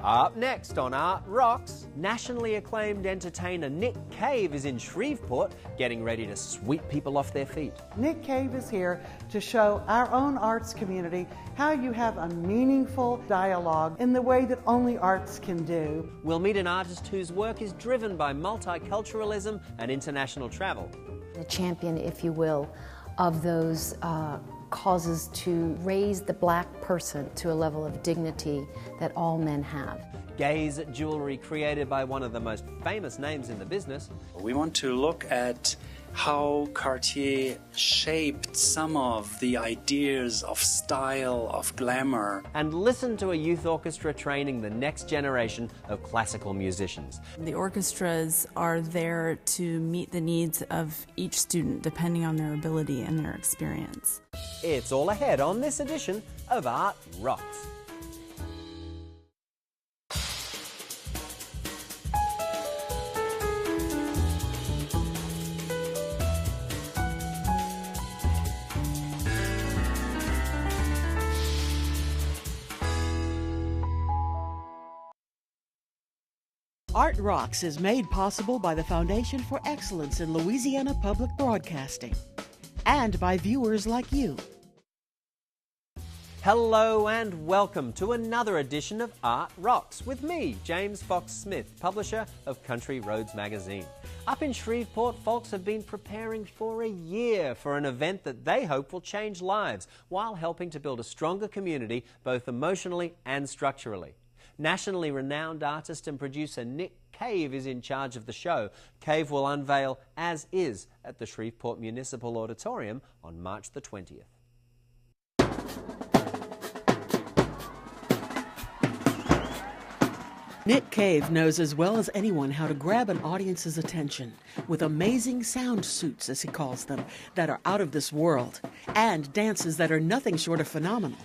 Up next on Art Rocks, nationally acclaimed entertainer Nick Cave is in Shreveport getting ready to sweep people off their feet. Nick Cave is here to show our own arts community how you have a meaningful dialogue in the way that only arts can do. We'll meet an artist whose work is driven by multiculturalism and international travel. A champion, if you will, of those causes to raise the black person to a level of dignity that all men have. Gaze at jewelry created by one of the most famous names in the business. We want to look at how Cartier shaped some of the ideas of style, of glamour. And listen to a youth orchestra training the next generation of classical musicians. The orchestras are there to meet the needs of each student depending on their ability and their experience. It's all ahead on this edition of Art Rocks. Art Rocks is made possible by the Foundation for Excellence in Louisiana Public Broadcasting and by viewers like you. Hello and welcome to another edition of Art Rocks with me, James Fox Smith, publisher of Country Roads magazine. Up in Shreveport, folks have been preparing for a year for an event that they hope will change lives while helping to build a stronger community both emotionally and structurally. Nationally renowned artist and producer Nick Cave is in charge of the show. Cave will unveil As Is at the Shreveport Municipal Auditorium on March the 20th. Nick Cave knows as well as anyone how to grab an audience's attention with amazing sound suits, as he calls them, that are out of this world, and dances that are nothing short of phenomenal.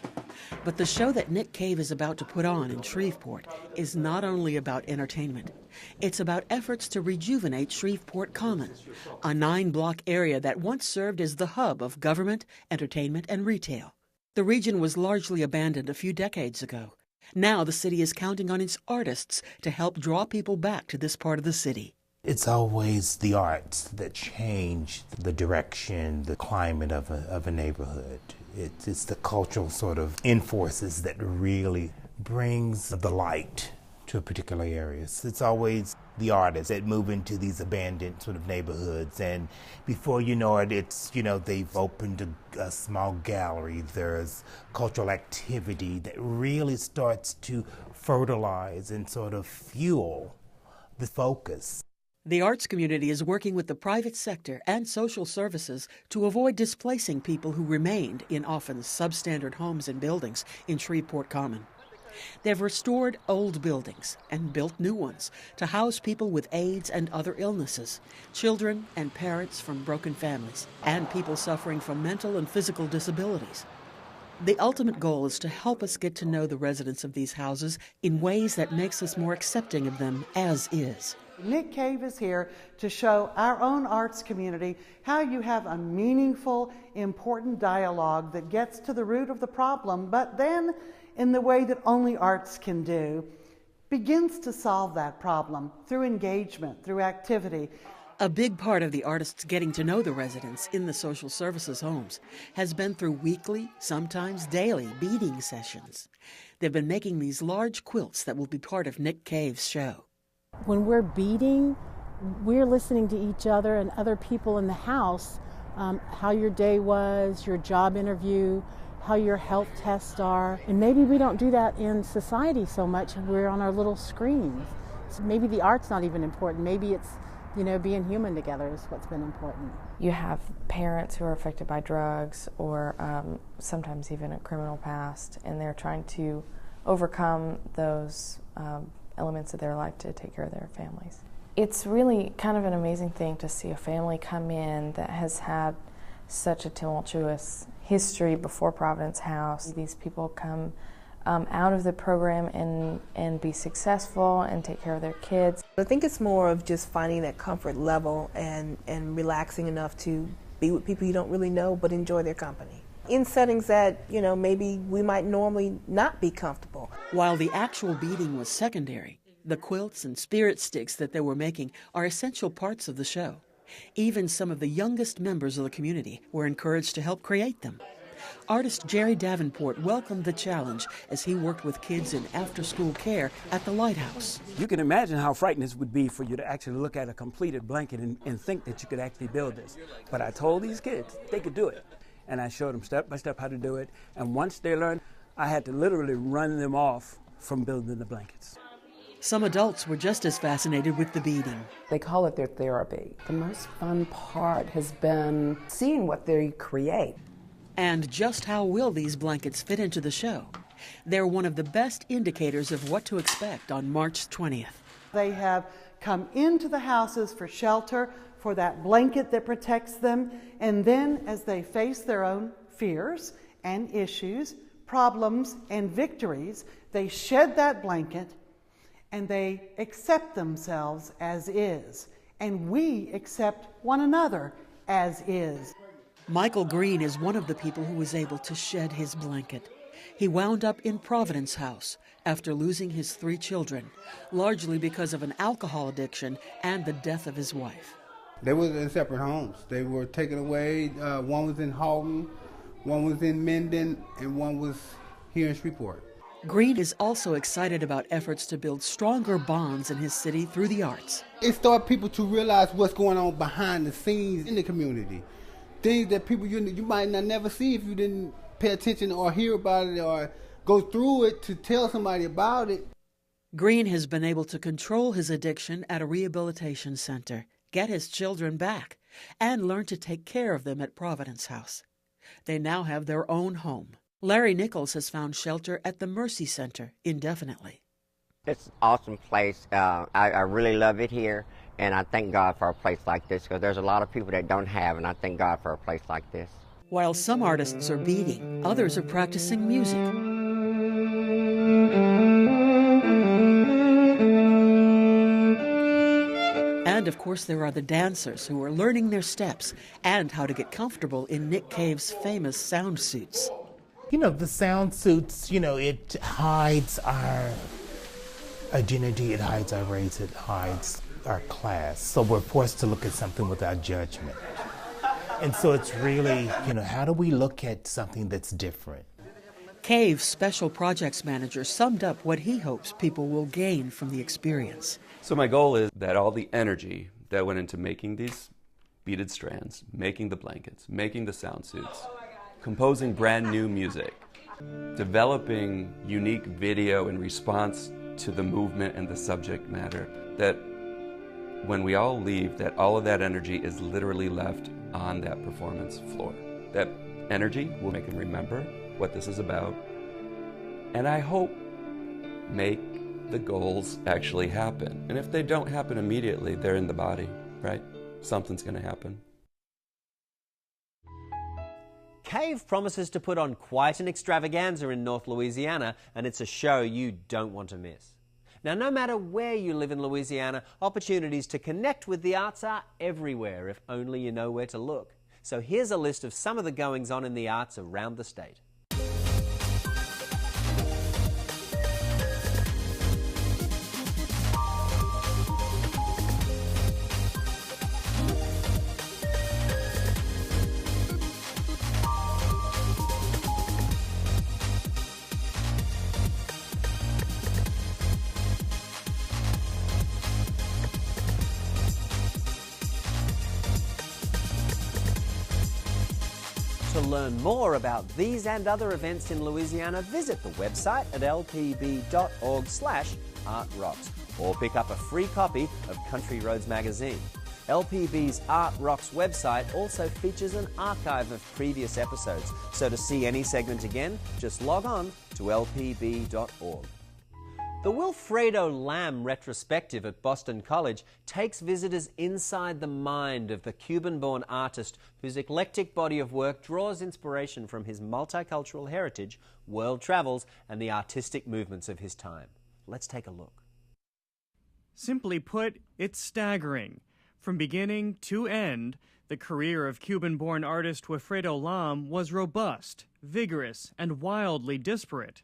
But the show that Nick Cave is about to put on in Shreveport is not only about entertainment. It's about efforts to rejuvenate Shreveport Common, a 9-block area that once served as the hub of government, entertainment, and retail. The region was largely abandoned a few decades ago. Now the city is counting on its artists to help draw people back to this part of the city. It's always the arts that change the direction, the climate of a neighborhood. It's the cultural sort of enforces that really brings the light to a particular area. It's always the artists that move into these abandoned sort of neighborhoods, and before you know it, they've opened a small gallery. There's cultural activity that really starts to fertilize and sort of fuel the focus. The arts community is working with the private sector and social services to avoid displacing people who remained in often substandard homes and buildings in Shreveport Common. They've restored old buildings and built new ones to house people with AIDS and other illnesses, children and parents from broken families, and people suffering from mental and physical disabilities. The ultimate goal is to help us get to know the residents of these houses in ways that makes us more accepting of them as is. Nick Cave is here to show our own arts community how you have a meaningful, important dialogue that gets to the root of the problem, but then, in the way that only arts can do, begins to solve that problem through engagement, through activity. A big part of the artists getting to know the residents in the social services homes has been through weekly, sometimes daily, beading sessions. They've been making these large quilts that will be part of Nick Cave's show. When we're beading, we're listening to each other and other people in the house, how your day was, your job interview, how your health tests are. And maybe we don't do that in society so much. We're on our little screens. So maybe the art's not even important. Maybe it's, being human together is what's been important. You have parents who are affected by drugs or sometimes even a criminal past, and they're trying to overcome those elements of their life to take care of their families. It's really kind of an amazing thing to see a family come in that has had such a tumultuous history before Providence House. These people come out of the program and be successful and take care of their kids. I think it's more of just finding that comfort level and relaxing enough to be with people you don't really know but enjoy their company. in settings that, you know, maybe we might normally not be comfortable. While the actual beating was secondary, the quilts and spirit sticks that they were making are essential parts of the show. Even some of the youngest members of the community were encouraged to help create them. Artist Jerry Davenport welcomed the challenge as he worked with kids in after-school care at the Lighthouse. You can imagine how frightening this would be for you to actually look at a completed blanket and think that you could actually build this. But I told these kids they could do it. And I showed them step by step how to do it. And once they learned, I had to literally run them off from building the blankets. Some adults were just as fascinated with the beading. They call it their therapy. The most fun part has been seeing what they create. And just how will these blankets fit into the show? They're one of the best indicators of what to expect on March 20th. They have come into the houses for shelter, for that blanket that protects them, and then as they face their own fears and issues, problems and victories, they shed that blanket and they accept themselves as is, and we accept one another as is. Michael Green is one of the people who was able to shed his blanket. He wound up in Providence House after losing his 3 children, largely because of an alcohol addiction and the death of his wife. They were in separate homes. They were taken away. One was in Halton, one was in Menden, and one was here in Shreveport. Green is also excited about efforts to build stronger bonds in his city through the arts. It started people to realize what's going on behind the scenes in the community. Things that people you might not never see if you didn't pay attention or hear about it or go through it to tell somebody about it. Green has been able to control his addiction at a rehabilitation center, get his children back, and learn to take care of them at Providence House. They now have their own home. Larry Nichols has found shelter at the Mercy Center indefinitely. It's an awesome place. I really love it here, and I thank God for a place like this because there's a lot of people that don't have, and I thank God for a place like this. While some artists are beading, others are practicing music. And of course there are the dancers who are learning their steps and how to get comfortable in Nick Cave's famous sound suits. You know, the sound suits, you know, it hides our identity, it hides our race, it hides our class. So we're forced to look at something without judgment. And so it's really, you know, how do we look at something that's different? Cave's special projects manager summed up what he hopes people will gain from the experience. So my goal is that all the energy that went into making these beaded strands, making the blankets, making the sound suits, composing brand new music, developing unique video in response to the movement and the subject matter, that when we all leave, that all of that energy is literally left on that performance floor. That energy will make them remember what this is about, and I hope make the goals actually happen. And if they don't happen immediately, they're in the body, right? Something's going to happen. Cave promises to put on quite an extravaganza in North Louisiana, and it's a show you don't want to miss. Now, no matter where you live in Louisiana, opportunities to connect with the arts are everywhere, if only you know where to look. So here's a list of some of the goings-on in the arts around the state. To learn more about these and other events in Louisiana, visit the website at lpb.org/artrocks or pick up a free copy of Country Roads magazine. LPB's Art Rocks website also features an archive of previous episodes, so to see any segment again, just log on to lpb.org. The Alfreda Lam retrospective at Boston College takes visitors inside the mind of the Cuban-born artist whose eclectic body of work draws inspiration from his multicultural heritage, world travels, and the artistic movements of his time. Let's take a look. Simply put, it's staggering. From beginning to end, the career of Cuban-born artist Alfreda Lam was robust, vigorous, and wildly disparate.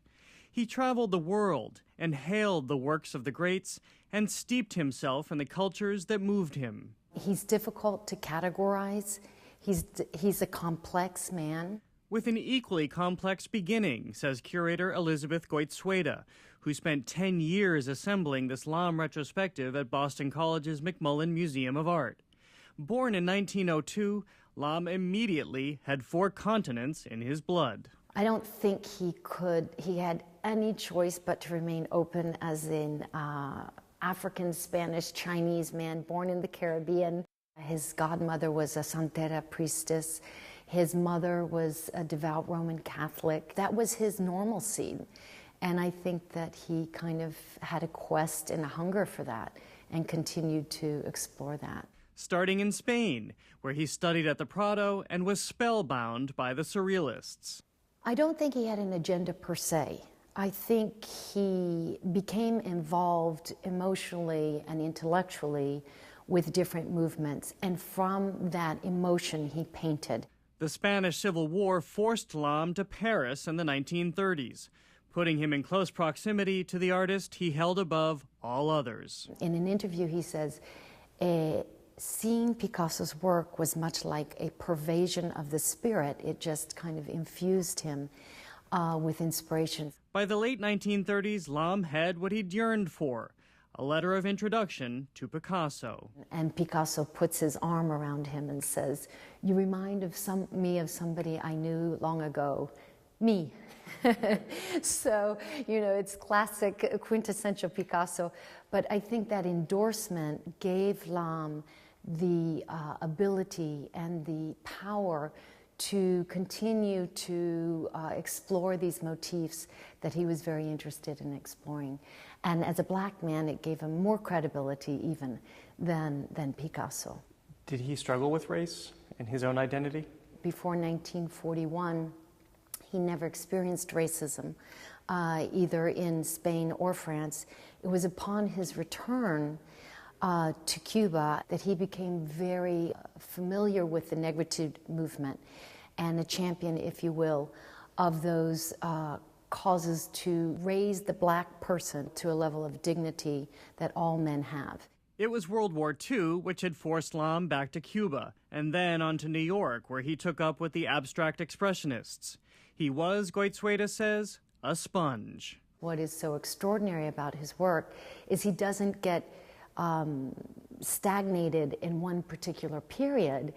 He traveled the world and hailed the works of the greats and steeped himself in the cultures that moved him. He's difficult to categorize. He's a complex man. With an equally complex beginning, says curator Elizabeth Goizueta, who spent 10 years assembling this Lam retrospective at Boston College's McMullen Museum of Art. Born in 1902, Lam immediately had 4 continents in his blood. I don't think he had any choice but to remain open as an African, Spanish, Chinese man born in the Caribbean. His godmother was a Santera priestess. His mother was a devout Roman Catholic. That was his normalcy. And I think that he kind of had a quest and a hunger for that and continued to explore that. Starting in Spain, where he studied at the Prado and was spellbound by the Surrealists. I don't think he had an agenda per se. I think he became involved emotionally and intellectually with different movements, and from that emotion he painted. The Spanish Civil War forced Lam to Paris in the 1930s, putting him in close proximity to the artist he held above all others. In an interview he says, seeing Picasso's work was much like a pervasion of the spirit. It just kind of infused him with inspiration. By the late 1930s, Lam had what he'd yearned for, a letter of introduction to Picasso. And Picasso puts his arm around him and says, "You remind me of somebody I knew long ago, me." So, it's classic, quintessential Picasso. But I think that endorsement gave Lam the ability and the power to continue to explore these motifs that he was very interested in exploring. And as a black man, it gave him more credibility even than Picasso. Did he struggle with race and his own identity? Before 1941, he never experienced racism, either in Spain or France. It was upon his return to Cuba that he became very familiar with the negritude movement and a champion, if you will, of those causes to raise the black person to a level of dignity that all men have. It was World War II which had forced Lam back to Cuba and then on to New York, where he took up with the abstract expressionists. He was, Goizueta says, a sponge. What is so extraordinary about his work is he doesn't get stagnated in one particular period,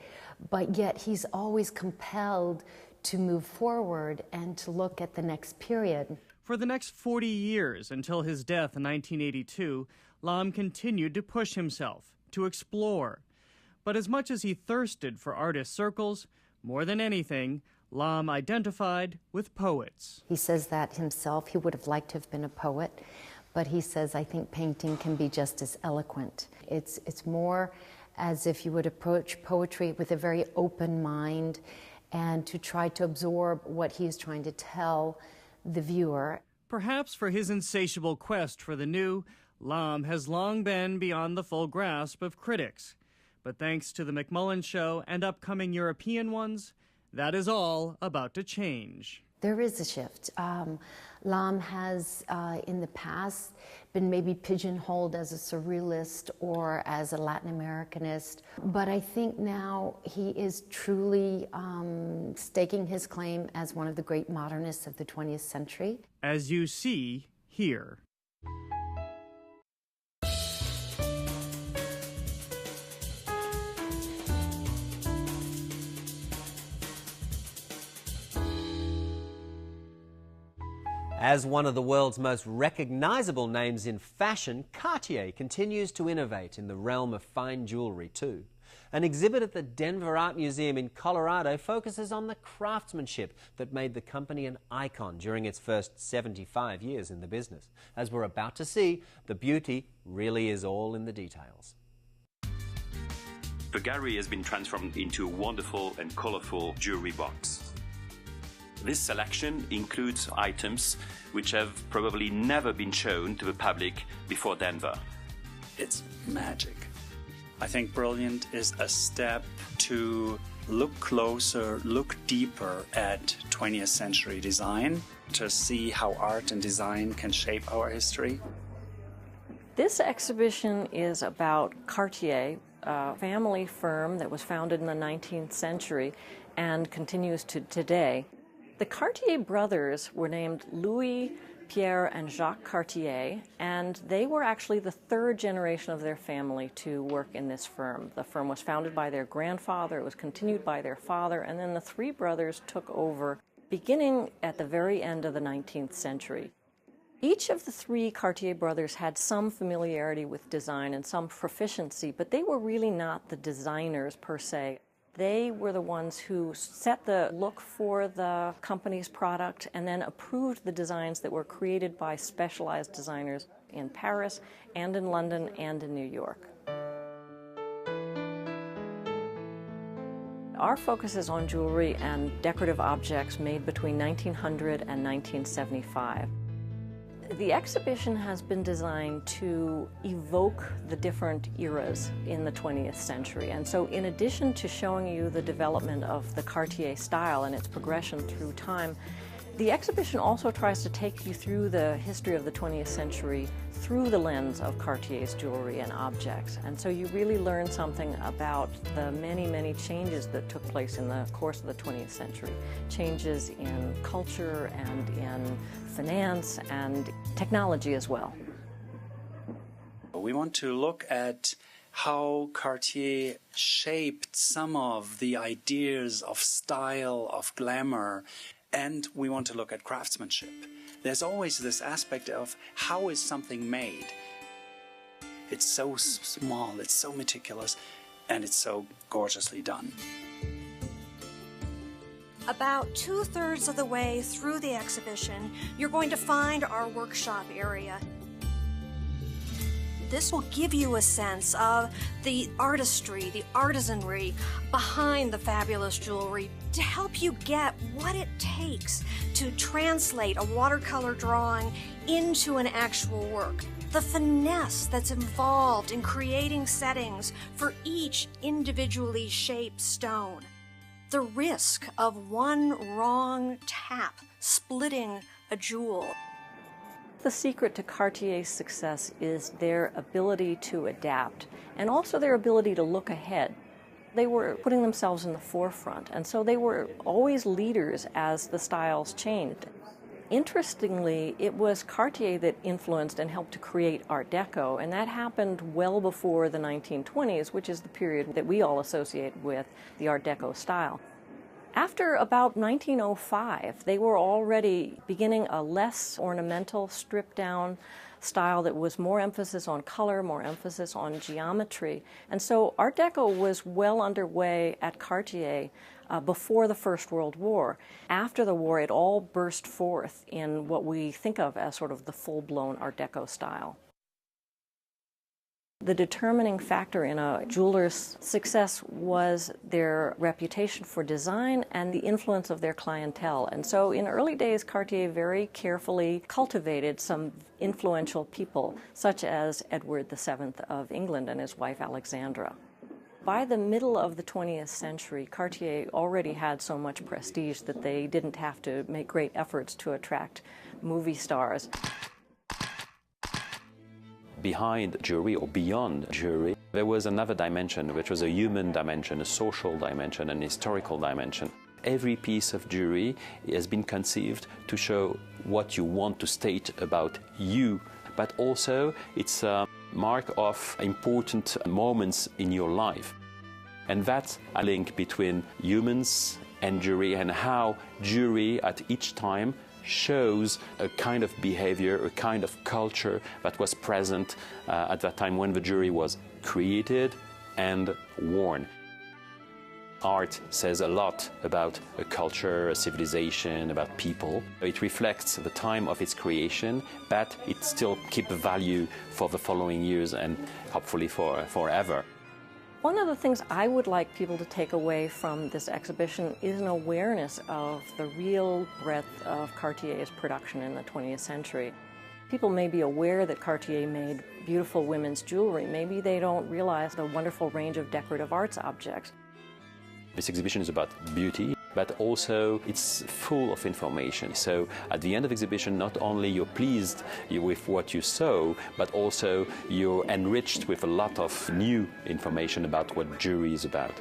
but yet he's always compelled to move forward and to look at the next period. For the next 40 years, until his death in 1982, Lam continued to push himself, to explore. But as much as he thirsted for artist circles, more than anything, Lam identified with poets. He says that himself. He would have liked to have been a poet, but he says, I think painting can be just as eloquent. It's more as if you would approach poetry with a very open mind and to try to absorb what he is trying to tell the viewer. Perhaps for his insatiable quest for the new, Lam has long been beyond the full grasp of critics. But thanks to the McMullen Show and upcoming European ones, that is all about to change. There is a shift. Lam has, in the past, been maybe pigeonholed as a surrealist or as a Latin Americanist, but I think now he is truly staking his claim as one of the great modernists of the 20th century. As you see here. As one of the world's most recognizable names in fashion, Cartier continues to innovate in the realm of fine jewelry too. An exhibit at the Denver Art Museum in Colorado focuses on the craftsmanship that made the company an icon during its first 75 years in the business. As we're about to see, the beauty really is all in the details. The gallery has been transformed into a wonderful and colorful jewelry box. This selection includes items which have probably never been shown to the public before Denver. It's magic. I think brilliant is a step to look closer, look deeper at 20th century design, to see how art and design can shape our history. This exhibition is about Cartier, a family firm that was founded in the 19th century and continues to today. The Cartier brothers were named Louis, Pierre, and Jacques Cartier, and they were actually the third generation of their family to work in this firm. The firm was founded by their grandfather, it was continued by their father, and then the three brothers took over beginning at the very end of the 19th century. Each of the three Cartier brothers had some familiarity with design and some proficiency, but they were really not the designers per se. They were the ones who set the look for the company's product and then approved the designs that were created by specialized designers in Paris and in London and in New York. Our focus is on jewelry and decorative objects made between 1900 and 1975. The exhibition has been designed to evoke the different eras in the 20th century. And so in addition to showing you the development of the Cartier style and its progression through time, the exhibition also tries to take you through the history of the 20th century through the lens of Cartier's jewelry and objects. And so you really learn something about the many, many changes that took place in the course of the 20th century. Changes in culture and in finance and technology as well. We want to look at how Cartier shaped some of the ideas of style, of glamour, and we want to look at craftsmanship. There's always this aspect of how is something made. It's so small, it's so meticulous, and it's so gorgeously done. About 2/3 of the way through the exhibition, you're going to find our workshop area. This will give you a sense of the artistry, the artisanry behind the fabulous jewelry to help you get what it takes to translate a watercolor drawing into an actual work. The finesse that's involved in creating settings for each individually shaped stone. The risk of one wrong tap splitting a jewel. The secret to Cartier's success is their ability to adapt and also their ability to look ahead. They were putting themselves in the forefront, and so they were always leaders as the styles changed. Interestingly, it was Cartier that influenced and helped to create Art Deco, and that happened well before the 1920s, which is the period that we all associate with the Art Deco style. After about 1905, they were already beginning a less ornamental, stripped-down style that was more emphasis on color, more emphasis on geometry. And so Art Deco was well underway at Cartier before the First World War. After the war, it all burst forth in what we think of as sort of the full-blown Art Deco style. The determining factor in a jeweler's success was their reputation for design and the influence of their clientele. And so in early days, Cartier very carefully cultivated some influential people, such as Edward VII of England and his wife Alexandra. By the middle of the 20th century, Cartier already had so much prestige that they didn't have to make great efforts to attract movie stars. Behind jewelry or beyond jewelry, there was another dimension, which was a human dimension, a social dimension, an historical dimension. Every piece of jewelry has been conceived to show what you want to state about you, but also it's a mark of important moments in your life. And that's a link between humans and jewelry, and how jewelry at each time shows a kind of behavior, a kind of culture that was present at that time when the jewelry was created and worn. Art says a lot about a culture, a civilization, about people. It reflects the time of its creation, but it still keeps value for the following years and hopefully forever. One of the things I would like people to take away from this exhibition is an awareness of the real breadth of Cartier's production in the 20th century. People may be aware that Cartier made beautiful women's jewelry. Maybe they don't realize the wonderful range of decorative arts objects. This exhibition is about beauty, but also it's full of information. So at the end of the exhibition, not only you're pleased with what you saw, but also you're enriched with a lot of new information about what jewelry is about.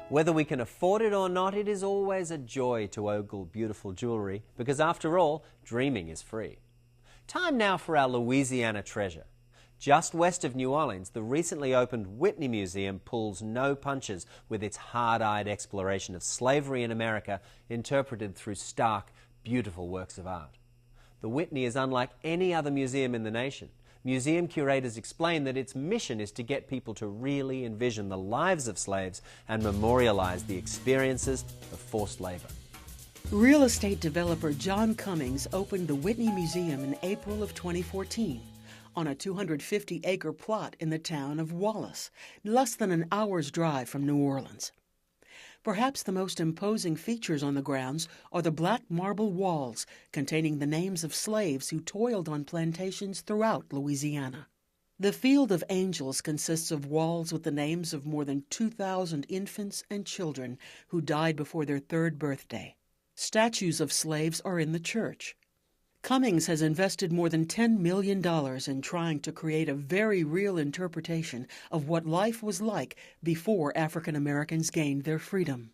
Whether we can afford it or not, it is always a joy to ogle beautiful jewellery, because after all, dreaming is free. Time now for our Louisiana treasure. Just west of New Orleans, the recently opened Whitney Museum pulls no punches with its hard-eyed exploration of slavery in America, interpreted through stark, beautiful works of art. The Whitney is unlike any other museum in the nation. Museum curators explain that its mission is to get people to really envision the lives of slaves and memorialize the experiences of forced labor. Real estate developer John Cummings opened the Whitney Museum in April of 2014 on a 250-acre plot in the town of Wallace, less than an hour's drive from New Orleans. Perhaps the most imposing features on the grounds are the black marble walls containing the names of slaves who toiled on plantations throughout Louisiana. The Field of Angels consists of walls with the names of more than 2,000 infants and children who died before their third birthday. Statues of slaves are in the church. Cummings has invested more than $10 million in trying to create a very real interpretation of what life was like before African Americans gained their freedom.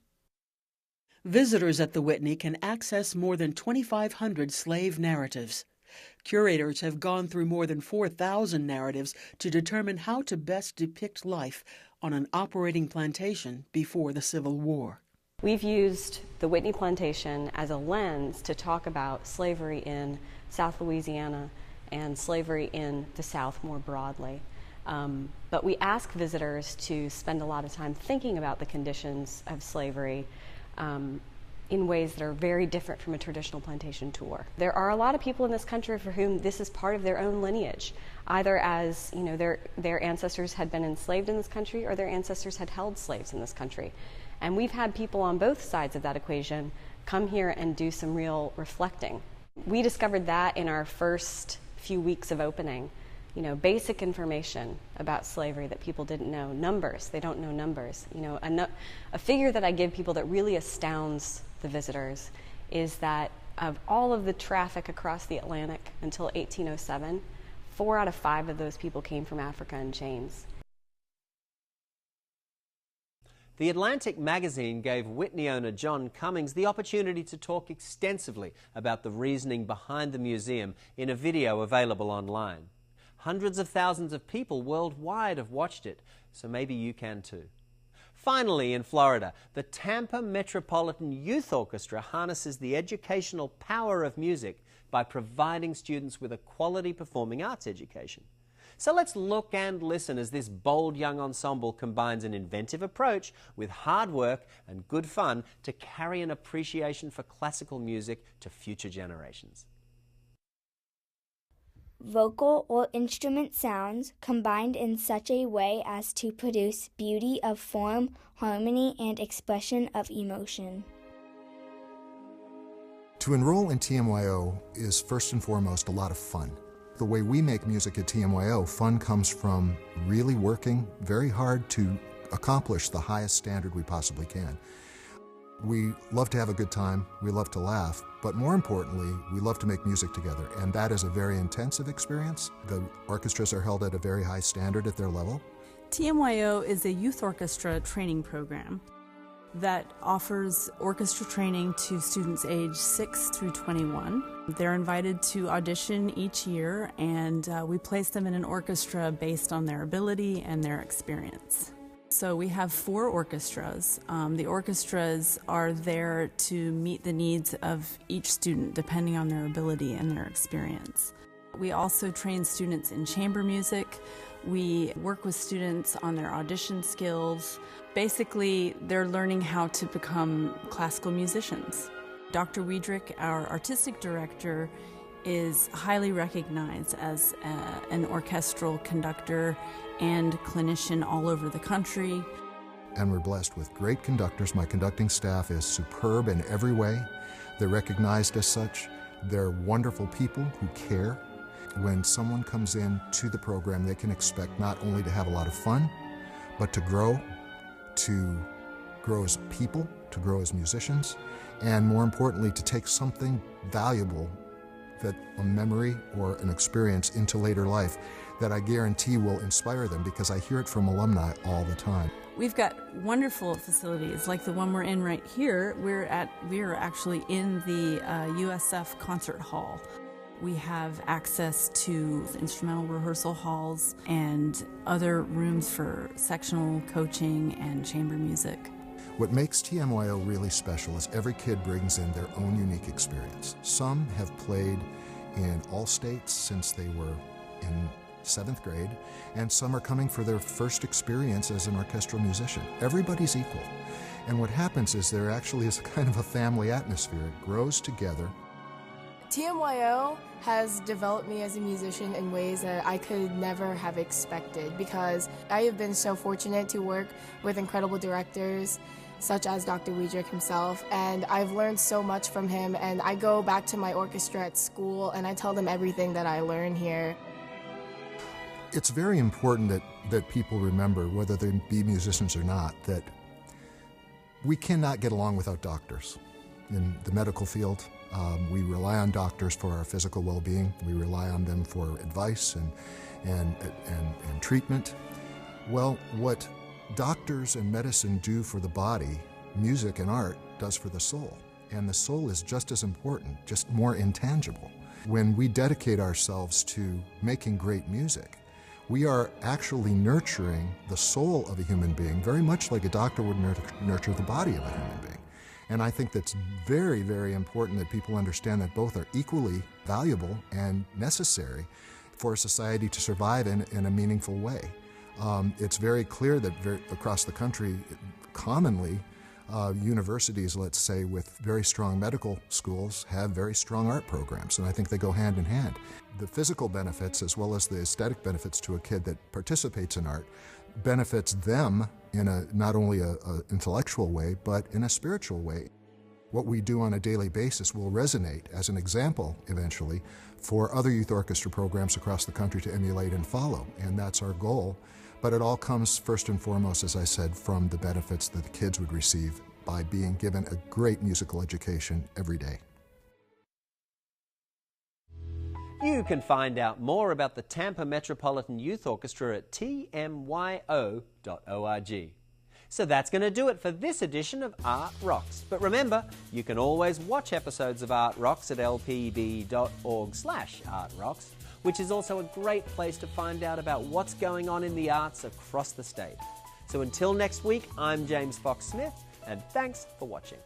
Visitors at the Whitney can access more than 2,500 slave narratives. Curators have gone through more than 4,000 narratives to determine how to best depict life on an operating plantation before the Civil War. We've used the Whitney Plantation as a lens to talk about slavery in South Louisiana and slavery in the South more broadly. But we ask visitors to spend a lot of time thinking about the conditions of slavery in ways that are very different from a traditional plantation tour. There are a lot of people in this country for whom this is part of their own lineage, either as their ancestors had been enslaved in this country or their ancestors had held slaves in this country. And we've had people on both sides of that equation come here and do some real reflecting. We discovered that in our first few weeks of opening. Basic information about slavery that people didn't know. Numbers, they don't know numbers. A figure that I give people that really astounds the visitors is that of all of the traffic across the Atlantic until 1807, 4 out of 5 of those people came from Africa in chains. The Atlantic magazine gave Whitney owner John Cummings the opportunity to talk extensively about the reasoning behind the museum in a video available online. Hundreds of thousands of people worldwide have watched it, so maybe you can too. Finally, in Florida, the Tampa Metropolitan Youth Orchestra harnesses the educational power of music by providing students with a quality performing arts education. So let's look and listen as this bold young ensemble combines an inventive approach with hard work and good fun to carry an appreciation for classical music to future generations. Vocal or instrument sounds combined in such a way as to produce beauty of form, harmony, and expression of emotion. To enroll in TMYO is first and foremost a lot of fun. The way we make music at TMYO, fun comes from really working very hard to accomplish the highest standard we possibly can. We love to have a good time, we love to laugh, but more importantly, we love to make music together, and that is a very intensive experience. The orchestras are held at a very high standard at their level. TMYO is a youth orchestra training program that offers orchestra training to students age 6 through 21. They're invited to audition each year, and we place them in an orchestra based on their ability and their experience. So we have 4 orchestras. The orchestras are there to meet the needs of each student depending on their ability and their experience. We also train students in chamber music. We work with students on their audition skills. Basically, they're learning how to become classical musicians. Dr. Wiedrich, our artistic director, is highly recognized as an orchestral conductor and clinician all over the country. And we're blessed with great conductors. My conducting staff is superb in every way. They're recognized as such. They're wonderful people who care. When someone comes in to the program, they can expect not only to have a lot of fun, but to grow as people, to grow as musicians, and more importantly, to take something valuable, that a memory or an experience into later life that I guarantee will inspire them, because I hear it from alumni all the time. We've got wonderful facilities like the one we're in right here. We're actually in the USF concert hall. We have access to instrumental rehearsal halls and other rooms for sectional coaching and chamber music. What makes TMYO really special is every kid brings in their own unique experience. Some have played in all states since they were in 7th grade, and some are coming for their first experience as an orchestral musician. Everybody's equal. And what happens is there actually is a kind of a family atmosphere. It grows together. TMYO has developed me as a musician in ways that I could never have expected, because I have been so fortunate to work with incredible directors such as Dr. Wiedrich himself, and I've learned so much from him, and I go back to my orchestra at school and I tell them everything that I learn here. It's very important that people remember, whether they be musicians or not, that we cannot get along without doctors. In the medical field, we rely on doctors for our physical well-being. We rely on them for advice and treatment. Well, what doctors and medicine do for the body, music and art does for the soul. And the soul is just as important, just more intangible. When we dedicate ourselves to making great music, we are actually nurturing the soul of a human being, very much like a doctor would nurture the body of a human being. And I think that's very, very important that people understand that both are equally valuable and necessary for a society to survive in a meaningful way. It's very clear that across the country, commonly, universities, let's say, with very strong medical schools have very strong art programs, and I think they go hand in hand. The physical benefits as well as the aesthetic benefits to a kid that participates in art benefits them in not only an intellectual way, but in a spiritual way. What we do on a daily basis will resonate as an example, eventually, for other youth orchestra programs across the country to emulate and follow, and that's our goal. But it all comes first and foremost, as I said, from the benefits that the kids would receive by being given a great musical education every day. You can find out more about the Tampa Metropolitan Youth Orchestra at tmyo.org. So that's going to do it for this edition of Art Rocks. But remember, you can always watch episodes of Art Rocks at lpb.org/artrocks, which is also a great place to find out about what's going on in the arts across the state. So until next week, I'm James Fox Smith, and thanks for watching.